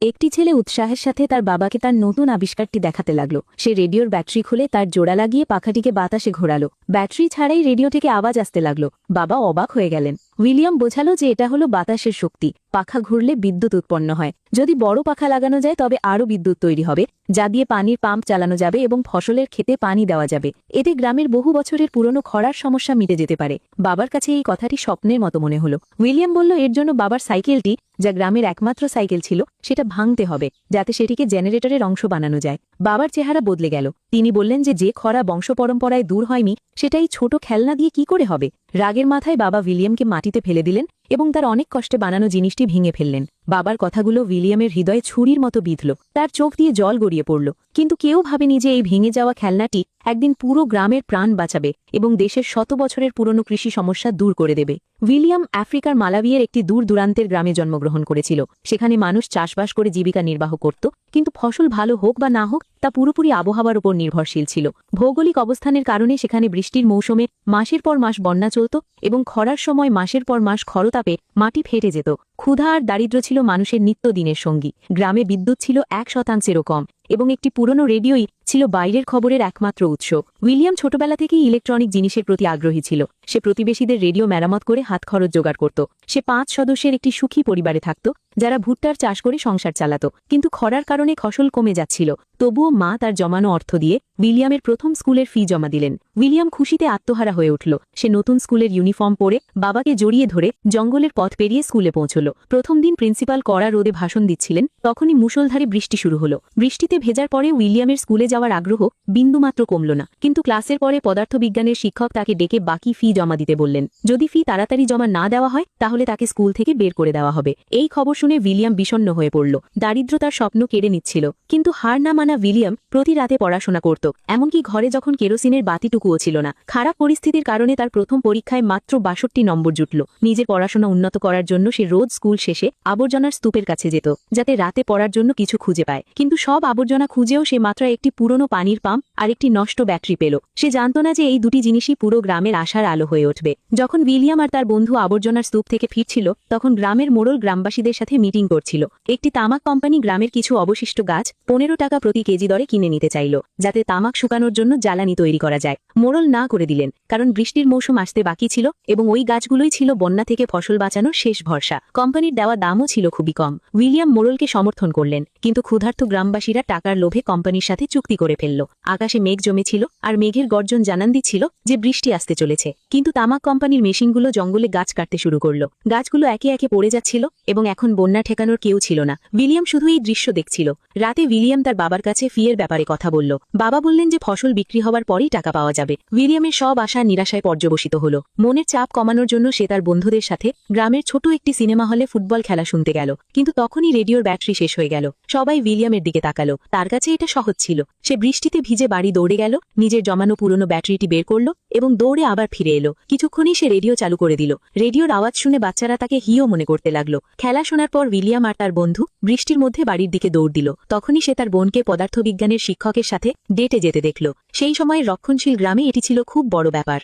একটি ছেলে উৎসাহের সাথে তার বাবাকে তার নতুন আবিষ্কারটি দেখাতে লাগল। সে রেডিওর ব্যাটারি খুলে তার জোড়া লাগিয়ে পাখাটিকে বাতাসে ঘোরালো। ব্যাটারি ছাড়াই রেডিও থেকে আওয়াজ আসতে লাগল। বাবা অবাক হয়ে গেলেন। উইলিয়াম বোঝালো যে এটা হলো বাতাসের শক্তি। পাখা ঘুরলে বিদ্যুৎ উৎপন্ন হয়। যদি বড় পাখা লাগানো যায় তবে আরও বিদ্যুৎ তৈরি হবে, যা দিয়ে পানির পাম্প চালানো যাবে এবং ফসলের ক্ষেতে পানি দেওয়া যাবে। এতে গ্রামের বহু বছরের পুরনো খরার সমস্যা মিটে যেতে পারে। বাবার কাছে এই কথাটি স্বপ্নের মতো মনে হলো। উইলিয়াম বলল এর জন্য বাবার সাইকেলটি, যা গ্রামের একমাত্র সাইকেল ছিল, সেটা ভাঙতে হবে, যাতে সেটিকে জেনারেটরের অংশ বানানো যায়। বাবার চেহারা বদলে গেল। তিনি বললেন যে খরা বংশ পরম্পরায় দূর হয়নি, সেটাই ছোট খেলনা দিয়ে কি করে হবে। রাগের মাথায় বাবা উইলিয়ামকে মাটিতে ফেলে দিলেন এবং তার অনেক কষ্টে বানানো জিনিসটি ভেঙে ফেললেন। বাবার কথাগুলো উইলিয়ামের হৃদয়ে ছুরির মতো বিঁধল। তার চোখ দিয়ে জল গড়িয়ে পড়ল। কিন্তু কেউ ভাবেনি যে এই ভেঙে যাওয়া খেলনাটি একদিন পুরো গ্রামের প্রাণ বাঁচাবে এবং দেশের শত বছরের পুরনো কৃষি সমস্যা দূর করে দেবে। উইলিয়াম আফ্রিকার মালাউইয়ের একটি দূর দূরান্তের গ্রামে জন্মগ্রহণ করেছিল। সেখানে মানুষ চাষবাস করে জীবিকা নির্বাহ করত, কিন্তু ফসল ভালো হোক বা না হোক তা পুরোপুরি আবহাওয়ার উপর নির্ভরশীল ছিল। ভৌগোলিক অবস্থানের কারণে সেখানে বৃষ্টির মৌসুমে মাসের পর মাস বন্যা চলত এবং খরার সময় মাসের পর মাস খরতাপে মাটি ফেটে যেত। ক্ষুধা আর দারিদ্র্য ছিল মানুষের নিত্যদিনের সঙ্গী। গ্রামে বিদ্যুৎ ছিল 1%-এরও কম এবং একটি পুরনো রেডিওই ছিল বাইরের খবরের একমাত্র উৎস। উইলিয়াম ছোটবেলা থেকেই ইলেকট্রনিক জিনিসের প্রতি আগ্রহী ছিল। সে প্রতিবেশীদের রেডিও মেরামত করে হাত খরচ জোগাড় করত। সে 5 সদস্যের একটি সুখী পরিবারে থাকত, যারা ভুট্টার চাষ করে সংসার চালাত। কিন্তু খরার কারণে ফসল কমে যাচ্ছিল। তবুও মা তার জমানো অর্থ দিয়ে উইলিয়ামের প্রথম স্কুলের ফি জমা দিলেন। উইলিয়াম খুশিতে আত্মহারা হয়ে উঠল। সে নতুন স্কুলের ইউনিফর্ম পরে বাবাকে জড়িয়ে ধরে জঙ্গলের পথ পেরিয়ে স্কুলে পৌঁছল। প্রথম দিন প্রিন্সিপাল কড়া রোদে ভাষণ দিচ্ছিলেন, তখনই মুষলধারে বৃষ্টি শুরু হলো। বৃষ্টিতে ভেজার পরে উইলিয়ামের স্কুলে যাওয়ার আগ্রহ বিন্দুমাত্র কমল না। কিন্তু ক্লাসের পরে পদার্থবিজ্ঞানের শিক্ষক তাকে ডেকে বাকি ফি জমা দিতে বললেন। যদি ফি তাড়াতাড়ি জমা না দেওয়া হয় তাহলে তাকে স্কুল থেকে বের করে দেওয়া হবে। এই খবর শুনে উইলিয়াম বিষণ্ণ হয়ে পড়ল। দারিদ্র তার স্বপ্ন কেড়ে নিচ্ছিল। কিন্তু হার না মানা উইলিয়াম প্রতি রাতে পড়াশোনা করত, এমনকি ঘরে যখন কেরোসিনের বাতিটুকুও ছিল না। খারাপ পরিস্থিতির কারণে তার প্রথম পরীক্ষায় মাত্র 62 নম্বর জুটল। নিজের পড়াশোনা উন্নত করার জন্য সে রোজ স্কুল শেষে আবর্জনার স্তূপের কাছে যেত, যাতে রাতে পড়ার জন্য কিছু খুঁজে পায়। কিন্তু সব আবর্জনা খুঁজেও সে মাত্র একটি পুরনো পানির পাম্প আর একটি নষ্ট ব্যাটারি পেল। সে জানত না যে এই দুটি জিনিসই পুরো গ্রামের আশার আলো হয়ে উঠবে। যখন উইলিয়াম আর তার বন্ধু আবর্জনার স্তূপ থেকে ফিরছিল, তখন গ্রামের মোড়ল গ্রামবাসীদের সাথে মিটিং করছিল। একটি তামাক কোম্পানি গ্রামের কিছু অবশিষ্ট গাছ 15 টাকা প্রতি কেজি দরে কিনে নিতে চাইল, যাতে তামাক শুকানোর জন্য জ্বালানি তৈরি করা যায়। মোড়ল না করে দিলেন, কারণ বৃষ্টির মৌসুম আসতে বাকি ছিল এবং ওই গাছগুলোই ছিল বন্যা থেকে ফসল বাঁচানোর শেষ ভরসা। কোম্পানির দেওয়া দামও ছিল খুবই কম। উইলিয়াম মোড়লকে সমর্থন করলেন, কিন্তু ক্ষুধার্ত গ্রামবাসীরা টাকার লোভে কোম্পানির সাথে চুক্তি করে ফেলল। আকাশে মেঘ জমেছিল আর মেঘের গর্জন জানান দিচ্ছিল যে বৃষ্টি আসতে চলেছে। কিন্তু তামাক কোম্পানির মেশিনগুলো জঙ্গলে গাছ কাটতে শুরু করল। গাছগুলো একে একে পড়ে যাচ্ছিল এবং এখন বন্যা ঠেকানোর কেউ ছিল না। উইলিয়াম শুধু এই দৃশ্য দেখছিল। রাতে উইলিয়াম তার বাবার কাছে ফিয়ের ব্যাপারে কথা বলল। বাবা বললেন যে ফসল বিক্রি হওয়ার পরেই টাকা পাওয়া যাবে। উইলিয়ামের সব আশা নিরাশায় পর্যবসিত হল। মনের চাপ কমানোর জন্য সে তার বন্ধুদের সাথে গ্রামের ছোট একটি সিনেমা হলে ফুটবল খেলা শুনতে গেল। কিন্তু তখনই রেডিওর ব্যাটারি শেষ হয়ে গেল। সবাই উইলিয়ামের দিকে তাকালো। তার কাছে এটা সহজ ছিল। সে বৃষ্টিতে ভিজে বাড়ি দৌড়ে গেল, নিজের জমানো পুরনো ব্যাটারিটি বের করল এবং দৌড়ে আবার ফিরে এলো। কিছুক্ষণই সে রেডিও চালু করে দিল। রেডিওর আওয়াজ শুনে বাচ্চারা তাকে হিও মনে করতে লাগলো। খেলা শোনার পর উইলিয়াম আর তার বন্ধু বৃষ্টির মধ্যে বাড়ির দিকে দৌড় দিল। তখনই সে তার বোনকে পদার্থবিজ্ঞানের শিক্ষকের সাথে ডেটে যেতে দেখল। সেই সময় রক্ষণশীল গ্রামে এটি ছিল খুব বড় ব্যাপার।